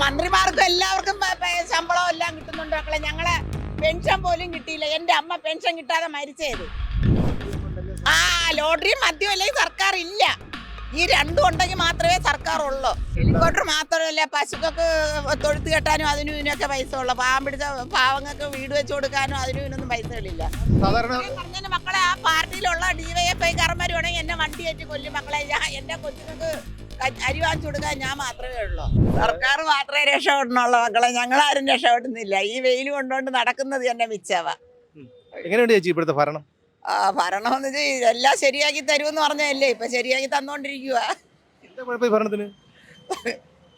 മന്ത്രിമാർക്കും എല്ലാവർക്കും ശമ്പളം എല്ലാം കിട്ടുന്നുണ്ട് മക്കളെ. ഞങ്ങളെ പെൻഷൻ പോലും കിട്ടിയില്ല. എൻ്റെ അമ്മ പെൻഷൻ കിട്ടാതെ മരിച്ചത്. ലോട്ടറി മദ്യം അല്ലെങ്കിൽ സർക്കാർ ഇല്ല. ഈ രണ്ടും ഉണ്ടെങ്കിൽ മാത്രമേ സർക്കാർ ഉള്ളൂ. ഹെലികോപ്റ്റർ മാത്രമല്ല, പശുക്കൾക്ക് തൊഴുത്ത് കെട്ടാനും അതിനും ഇതിനൊക്കെ പൈസ ഉള്ളു. പാവം പിടിച്ച പാവങ്ങൾക്ക് വീട് വെച്ച് കൊടുക്കാനും അതിനും ഇതിനൊന്നും പൈസകളില്ല. പറഞ്ഞ മക്കളെ, ആ പാർട്ടിയിലുള്ള DYFI കാരന്മാർ വേണമെങ്കിൽ എന്നെ വണ്ടി കയറ്റി കൊല്ലും മക്കളെ. എന്റെ കൊച്ചുങ്ങൾക്ക് അരി വാങ്ങിച്ചു കൊടുക്കാൻ ഞാൻ മാത്രമേ ഉള്ളൂ. സർക്കാർ മാത്രമേ രക്ഷപ്പെടണുള്ളൂ മക്കളെ. ഞങ്ങളാരും രക്ഷപ്പെടുന്നില്ല. ഈ വെയിൽ കൊണ്ടുകൊണ്ട് നടക്കുന്നത് എന്നെ മിച്ചവ. എങ്ങനെയുണ്ട് ചേച്ചി ഇപ്പോഴത്തെ ഭരണം? ഭരണം എന്ന് വെച്ചാൽ എല്ലാം ശരിയാക്കി തരുമെന്ന് പറഞ്ഞല്ലേ, ഇപ്പൊ ശരിയാക്കി തന്നോണ്ടിരിക്കുക.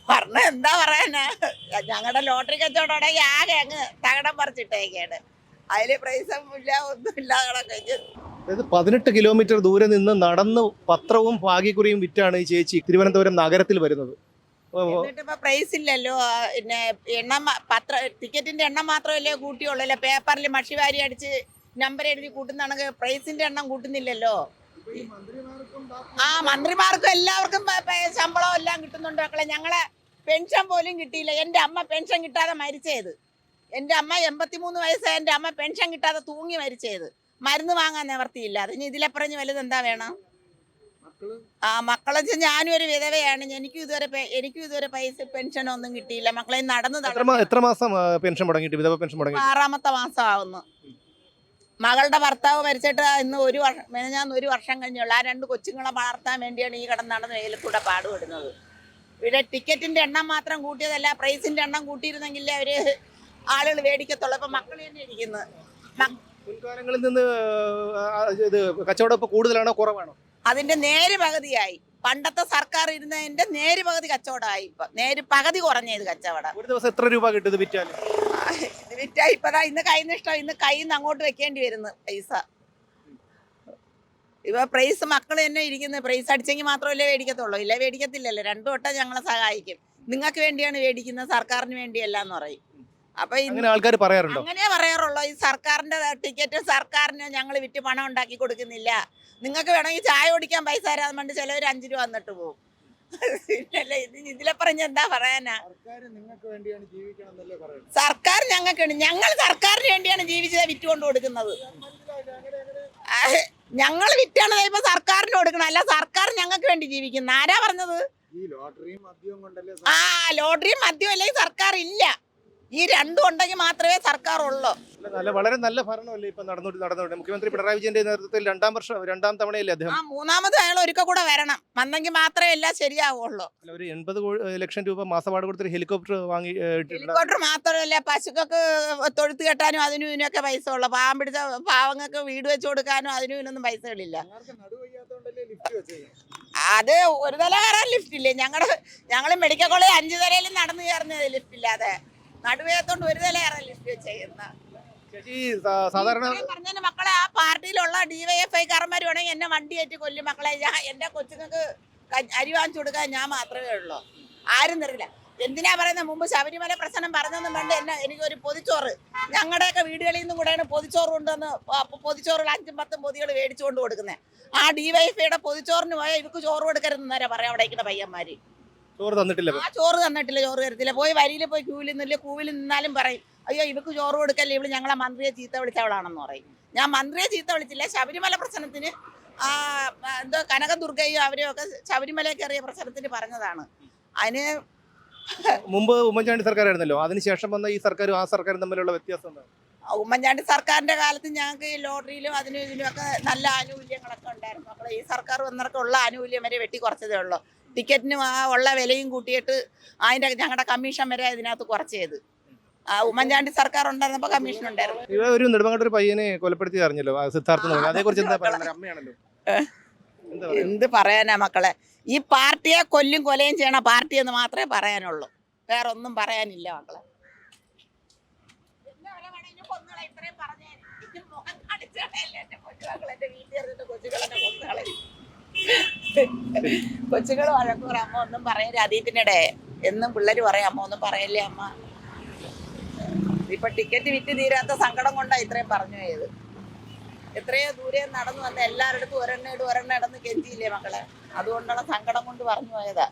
ഭരണം എന്താ പറയാനാ, ഞങ്ങളുടെ ലോട്ടറി കച്ചവടം ആകെ അങ്ങ് തകടം പറിച്ചിട്ടേക്കാണ്. അതില് പ്രൈസും ഇല്ല, ഒന്നുമില്ല. 18 കിലോമീറ്റർ ദൂരെ നിന്ന് നടന്ന് പത്രവും ഭാഗ്യക്കുറിയും വിറ്റാണ് ഈ ചേച്ചി തിരുവനന്തപുരം നഗരത്തിൽ വരുന്നത്. എന്നിട്ടിപ്പോ പ്രൈസ് ഇല്ലല്ലോ. പിന്നെ ടിക്കറ്റിന്റെ എണ്ണം മാത്രമല്ലേ കൂട്ടിയുള്ളല്ലോ. പേപ്പറിൽ മഷി വാരി അടിച്ച് നമ്പർ എഴുതി കൂട്ടുന്നാണെങ്കിൽ പ്രൈസിന്റെ എണ്ണം കൂട്ടുന്നില്ലല്ലോ. മന്ത്രിമാർക്കും എല്ലാവർക്കും ശമ്പളം എല്ലാം കിട്ടുന്നുണ്ട് മക്കളെ. ഞങ്ങളെ പെൻഷൻ പോലും കിട്ടിയില്ല. എൻ്റെ അമ്മ പെൻഷൻ കിട്ടാതെ മരിച്ചത്. എൻ്റെ അമ്മ 83 വയസ്സായ എൻ്റെ അമ്മ പെൻഷൻ കിട്ടാതെ തൂങ്ങി മരിച്ചത്. മരുന്ന് വാങ്ങാൻ നിവർത്തിയില്ല. അതിന് ഇതിലെപ്പറഞ്ഞ് വലുത് എന്താ വേണം? മക്കളെ ഞാനും ഒരു വിധവയാണ്. എനിക്കും ഇതുവരെ പൈസ പെൻഷനൊന്നും കിട്ടിയില്ല മക്കളെ. എത്ര മാസം പെൻഷൻ മുടങ്ങിയിട്ട്? വിധവ പെൻഷൻ മുടങ്ങി 6ാമത്തെ മാസം ആവുന്നു. മകളുടെ ഭർത്താവ് മരിച്ചിട്ട് ഇന്ന് ഒരു വർഷം കഴിഞ്ഞുള്ളൂ. ആ 2 കൊച്ചുങ്ങളെ വളർത്താൻ വേണ്ടിയാണ് ഈ നടന്ന് വെയിലിൽ കൂടെ പാടുപെടുന്നത്. ഇവിടെ ടിക്കറ്റിന്റെ എണ്ണം മാത്രം കൂട്ടിയതല്ല, പ്രൈസിന്റെ എണ്ണം കൂട്ടിയിരുന്നെങ്കിലേ അവര് ആളുകൾ മേടിക്കത്തുള്ളൂ. ഇപ്പൊ മക്കൾ തന്നെ ഇരിക്കുന്നത്. മുൻകാലങ്ങളിൽ നിന്ന് കച്ചവടം ഇപ്പൊ കൂടുതലാണോ കുറവാണോ? അതിന്റെ നേര് പകുതിയായി. പണ്ടത്തെ സർക്കാർ ഇരുന്നതിന്റെ നേര് പകുതി കച്ചവടമായി. ഇപ്പൊ നേര് പകുതി കുറഞ്ഞത് കച്ചവടം. ഒരു ദിവസം എത്ര രൂപ കിട്ടും വിറ്റാൽ? വിറ്റാ ഇപ്പതാ ഇന്ന് കൈനിഷ്ടം, ഇന്ന് കൈന്ന് അങ്ങോട്ട് വെക്കേണ്ടി വരുന്നു പൈസ. ഇപ്പൊ പ്രൈസ് മക്കൾ തന്നെ ഇരിക്കുന്നത്. പ്രൈസ് അടിച്ചെങ്കിൽ മാത്രമല്ലേ മേടിക്കത്തുള്ളൂ. ഇല്ല മേടിക്കത്തില്ലല്ലോ. 2 വട്ടം ഞങ്ങളെ സഹായിക്കും. നിങ്ങൾക്ക് വേണ്ടിയാണ് മേടിക്കുന്നത്, സർക്കാരിന് വേണ്ടിയല്ല എന്ന് പറയും. അപ്പൊ ആൾക്കാർ പറയാറുണ്ടോ? അങ്ങനെ പറയാറുള്ളൂ. ഈ സർക്കാരിന്റെ ടിക്കറ്റ് സർക്കാരിന് ഞങ്ങൾ വിറ്റ് പണം ഉണ്ടാക്കി കൊടുക്കുന്നില്ല. നിങ്ങൾക്ക് വേണമെങ്കിൽ ചായ കുടിക്കാൻ പൈസ തരാൻ വേണ്ടി ചിലവർ 5 രൂപ വന്നിട്ട് പോകും. ഇതിലെ പറഞ്ഞ എന്താ പറയാനാ? സർക്കാർ ഞങ്ങൾ സർക്കാരിന് വേണ്ടിയാണ് ജീവിച്ചത്, വിറ്റുകൊണ്ട് കൊടുക്കുന്നത്. ഞങ്ങൾ വിറ്റാണ് ഇപ്പൊ സർക്കാരിന് കൊടുക്കണം. അല്ല സർക്കാർ ഞങ്ങൾക്ക് വേണ്ടി ജീവിക്കുന്ന ആരാ പറഞ്ഞത്? ലോട്ടറിയും മദ്യവും അല്ലെങ്കിൽ സർക്കാർ ഇല്ല. ഈ രണ്ടും ഉണ്ടെങ്കിൽ മാത്രമേ സർക്കാർ ഉള്ളൂ. വളരെ നല്ല ഭരണമല്ലേ ഇപ്പൊ നടന്നുകൊണ്ട് മുഖ്യമന്ത്രി പിണറായി വിജയന്റെ നേതൃത്വത്തിൽ 2 തവണയല്ലേ അദ്ദേഹം? 3ാമത് അയാൾ ഒരിക്കൽ കൂടെ വരണം. വന്നെങ്കിൽ മാത്രമേ എല്ലാം ശരിയാവുള്ളൂ. ഒരു 80 ലക്ഷം രൂപ മാസവാടക കൊടുത്തൊരു ഹെലികോപ്റ്റർ വാങ്ങി. ഹെലികോപ്റ്റർ മാത്രമല്ല, പശുക്കൾക്ക് തൊഴുത്ത് കെട്ടാനും അതിനും ഇതിനൊക്കെ പൈസ ഉള്ളു. പാവം പിടിച്ച പാവങ്ങൾക്ക് വീട് വെച്ച് കൊടുക്കാനും അതിനും ഇതിനൊന്നും പൈസകളില്ല. അത് ഒരു നില കയറാൻ ലിഫ്റ്റ് ഇല്ലേ? ഞങ്ങള് മെഡിക്കൽ കോളേജ് 5 നിലയിലും നടന്നു കയറുന്നത് ലിഫ്റ്റ് ഇല്ലാതെ. നടുവേത്തോണ്ട് ഒരു നില കയറാൻ ലിഫ്റ്റ് ചെയ്യുന്ന പറഞ്ഞ മക്കളെ. ആ പാർട്ടിയിലുള്ള DYFI കാരന്മാർ വേണമെങ്കിൽ എന്നെ വണ്ടി കയറ്റി കൊല്ലും മക്കളെ. എന്റെ കൊച്ചുങ്ങൾക്ക് അരി വാങ്ങിച്ചു കൊടുക്കാൻ ഞാൻ മാത്രമേ ഉള്ളൂ. ആരും തരില്ല. എന്തിനാ പറയുന്നത്? മുമ്പ് ശബരിമല പ്രശ്നം പറഞ്ഞൊന്നും വേണ്ട. എനിക്കൊരു പൊതിച്ചോറ്, ഞങ്ങളുടെയൊക്കെ വീടുകളിൽ നിന്നും കൂടെയാണ് പൊതിച്ചോറ് കൊണ്ടുവന്ന് പൊതിച്ചോറിൽ 5-10 പൊതികൾ മേടിച്ചുകൊണ്ട് കൊടുക്കുന്നത്. ആ DYFIയുടെ പൊതിച്ചോറിന് പോയാൽ ഇവർക്ക് ചോറ് കൊടുക്കരുതെന്ന് നേരെ പറയാം. അവിടെ ഇരിക്കുന്ന പയ്യന്മാര് ചോറ് തന്നിട്ടില്ല, ചോറ് തരത്തില്ല. പോയി വരിയിൽ പോയി ക്യൂവിൽ നിന്നാലും പറയും, അയ്യോ ഇവർക്ക് ചോറ് കൊടുക്കല്ലേ, ഇവള് ഞങ്ങളെ മന്ത്രിയെ ചീത്ത വിളിച്ചവളാണെന്ന് പറയും. ഞാൻ മന്ത്രിയെ ചീത്ത വിളിച്ചില്ല. ശബരിമല പ്രശ്നത്തിന് എന്തോ കനകദുർഗയും അവരും ഒക്കെ ശബരിമല കയറിയ പ്രശ്നത്തിന് പറഞ്ഞതാണ്. അതിന് മുമ്പ് ഉമ്മൻചാണ്ടി സർക്കാരായിരുന്നല്ലോ, അതിനുശേഷം വന്ന ഈ സർക്കാരും ആ സർക്കാരും തമ്മിലുള്ള വ്യത്യാസം എന്താണ്? ഉമ്മൻചാണ്ടി സർക്കാരിന്റെ കാലത്ത് ഞങ്ങൾക്ക് ഈ ലോട്ടറിയിലും അതിനും ഇതിനുമൊക്കെ നല്ല ആനുകൂല്യങ്ങളൊക്കെ ഉണ്ടായിരുന്നു മക്കളെ. ഈ സർക്കാർ വന്നവർക്ക് ഉള്ള ആനുകൂല്യം വരെ വെട്ടി കുറച്ചതേ ഉള്ളൂ. ടിക്കറ്റിന് ഉള്ള വിലയും കൂട്ടിയിട്ട് അതിന്റെ ഞങ്ങളുടെ കമ്മീഷൻ വരെ ഇതിനകത്ത് കുറച്ചത്. ഉമ്മൻചാണ്ടി സർക്കാർ ഉണ്ടായിരുന്നപ്പോ കമ്മീഷൻ ഉണ്ടായിരുന്നു. ഒരു നെടുമങ്ങാട്ടൊരു പയ്യനെ കൊലപ്പെടുത്തി അറിഞ്ഞല്ലോ, സിദ്ധാർത്ഥ. അതേക്കുറിച്ച് എന്താ പറയുക? അമ്മയാണല്ലോ. എന്ത് പറയാനാ മക്കളെ? ഈ പാർട്ടിയെ കൊലയും ചെയ്യണ പാർട്ടി എന്ന് മാത്രമേ പറയാനുള്ളൂ. വേറെ ഒന്നും പറയാനില്ല മക്കളെ. കൊച്ചുകൾ വഴക്കൂറ, അമ്മ ഒന്നും പറയരുത്. അതീതിനിടെ എന്നും പിള്ളേര് പറയാം, അമ്മ ഒന്നും പറയല്ലേ അമ്മ. ഇപ്പൊ ടിക്കറ്റ് വിറ്റ് തീരാത്ത സങ്കടം കൊണ്ടാ ഇത്രയും പറഞ്ഞു പോയത്. എത്രയോ ദൂരെ നടന്നു വന്ന എല്ലാവരുടെ ഒരെണ്ണം ഇടന്ന് കെഞ്ചിയില്ലേ മക്കളെ. അതുകൊണ്ടുള്ള സങ്കടം കൊണ്ട് പറഞ്ഞു പോയതാ.